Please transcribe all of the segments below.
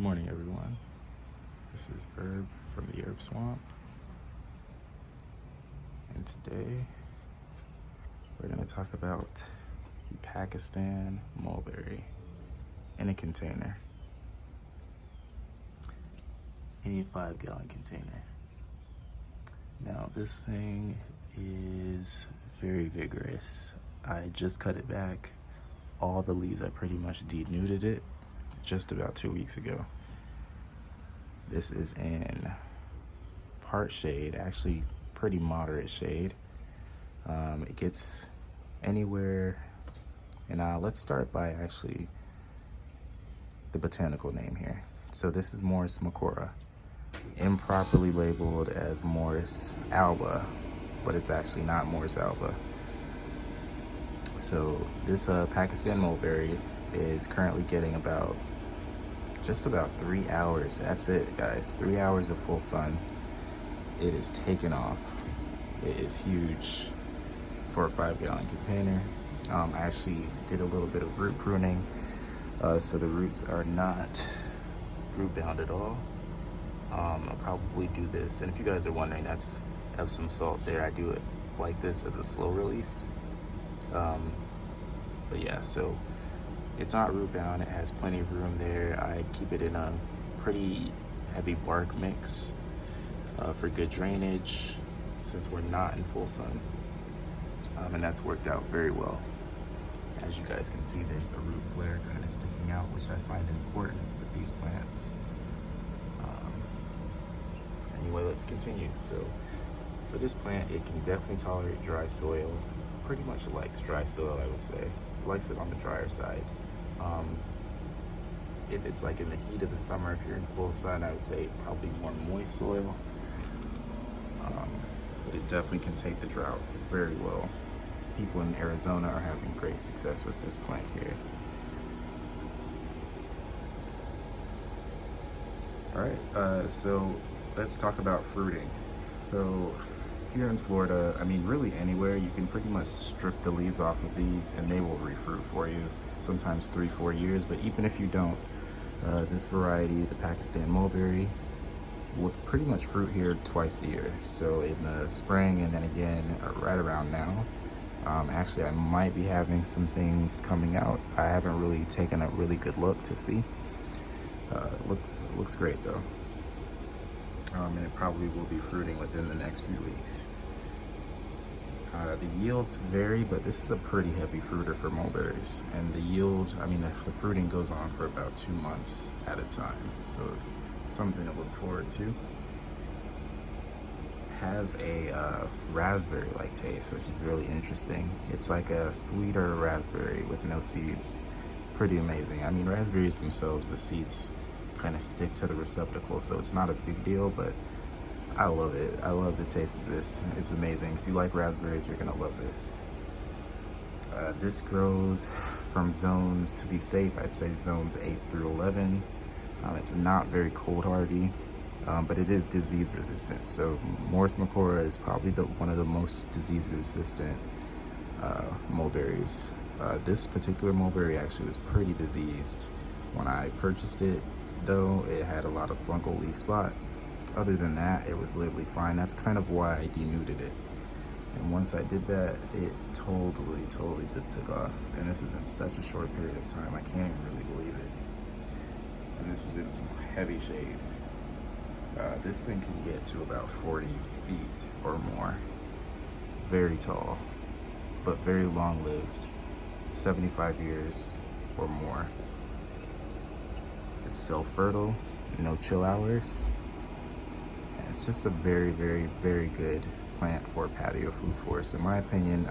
Good morning, everyone. This is Herb from the Herb Swamp, and today we're going to talk about the Pakistan Mulberry in a container, in a 5-gallon container. Now, this thing is very vigorous. I just cut it back. All the leaves, I pretty much denuded it just about 2 weeks ago. This is in part shade, actually pretty moderate shade. It gets anywhere, and let's start by actually the botanical name here. So this is Morus Macroura, improperly labeled as Morus alba, but it's actually not Morus alba. So this Pakistan Mulberry is currently getting just about 3 hours. That's it, guys. 3 hours of full sun. It is taken off. It is huge for a 5-gallon container. I actually did a little bit of root pruning, so the roots are not root bound at all. I'll probably do this, and if you guys are wondering, that's Epsom salt there. I do it like this as a slow release. But yeah, so it's not root bound. It has plenty of room there. I keep it in a pretty heavy bark mix for good drainage, since we're not in full sun, and that's worked out very well. As you guys can see, there's the root flare kind of sticking out, which I find important with these plants. Anyway, let's continue. So for this plant, it can definitely tolerate dry soil. Pretty much likes dry soil, I would say. It likes it on the drier side. If it's like in the heat of the summer, if you're in full sun, I would say probably more moist soil. But it definitely can take the drought very well. People in Arizona are having great success with this plant here. All right, so let's talk about fruiting. So here in Florida, I mean, really anywhere, you can pretty much strip the leaves off of these and they will refruit for you, sometimes 3-4 years. But even if you don't, this variety, the Pakistan Mulberry, will pretty much fruit here twice a year. So in the spring and then again right around now. Actually, I might be having some things coming out. I haven't really taken a really good look to see. Looks great though. And it probably will be fruiting within the next few weeks. The yields vary, but this is a pretty heavy fruiter for mulberries. And the yield, I mean, the fruiting goes on for about 2 months at a time. So it's something to look forward to. Has a raspberry-like taste, which is really interesting. It's like a sweeter raspberry with no seeds. Pretty amazing. I mean, raspberries themselves, the seeds kind of stick to the receptacle, so it's not a big deal, but I love it. I love the taste of this. It's amazing. If you like raspberries, you're gonna love this. This grows from zones, to be safe, I'd say zones 8 through 11. It's not very cold hardy, but it is disease resistant. So Morus Macroura is probably one of the most disease resistant mulberries. This particular mulberry actually was pretty diseased. When I purchased it, though, it had a lot of fungal leaf spot. Other than that, it was literally fine. That's kind of why I denuded it. And once I did that, it totally just took off. And this is in such a short period of time. I can't even really believe it. And this is in some heavy shade. This thing can get to about 40 feet or more. Very tall, but very long-lived. 75 years or more. It's self-fertile, no chill hours. And it's just a very good plant for patio food forest. In my opinion,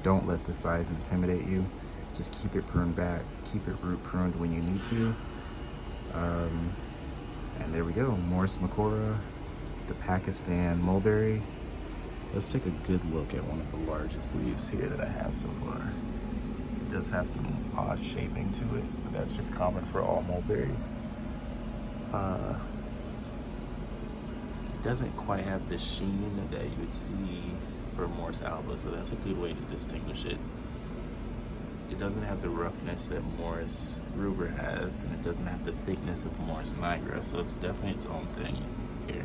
don't let the size intimidate you. Just keep it pruned back, keep it root pruned when you need to. And there we go, Morus Macroura, the Pakistan Mulberry. Let's take a good look at one of the largest leaves here that I have so far. It does have some odd shaping to it, but that's just common for all mulberries. It doesn't quite have the sheen that you would see for Morus alba, so that's a good way to distinguish it. it doesn't have the roughness that Morus Macroura has, and it doesn't have the thickness of Morus Macroura, so it's definitely its own thing here.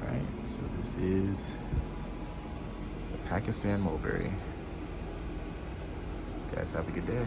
Alright, so this is the Pakistan Mulberry. Guys, have a good day.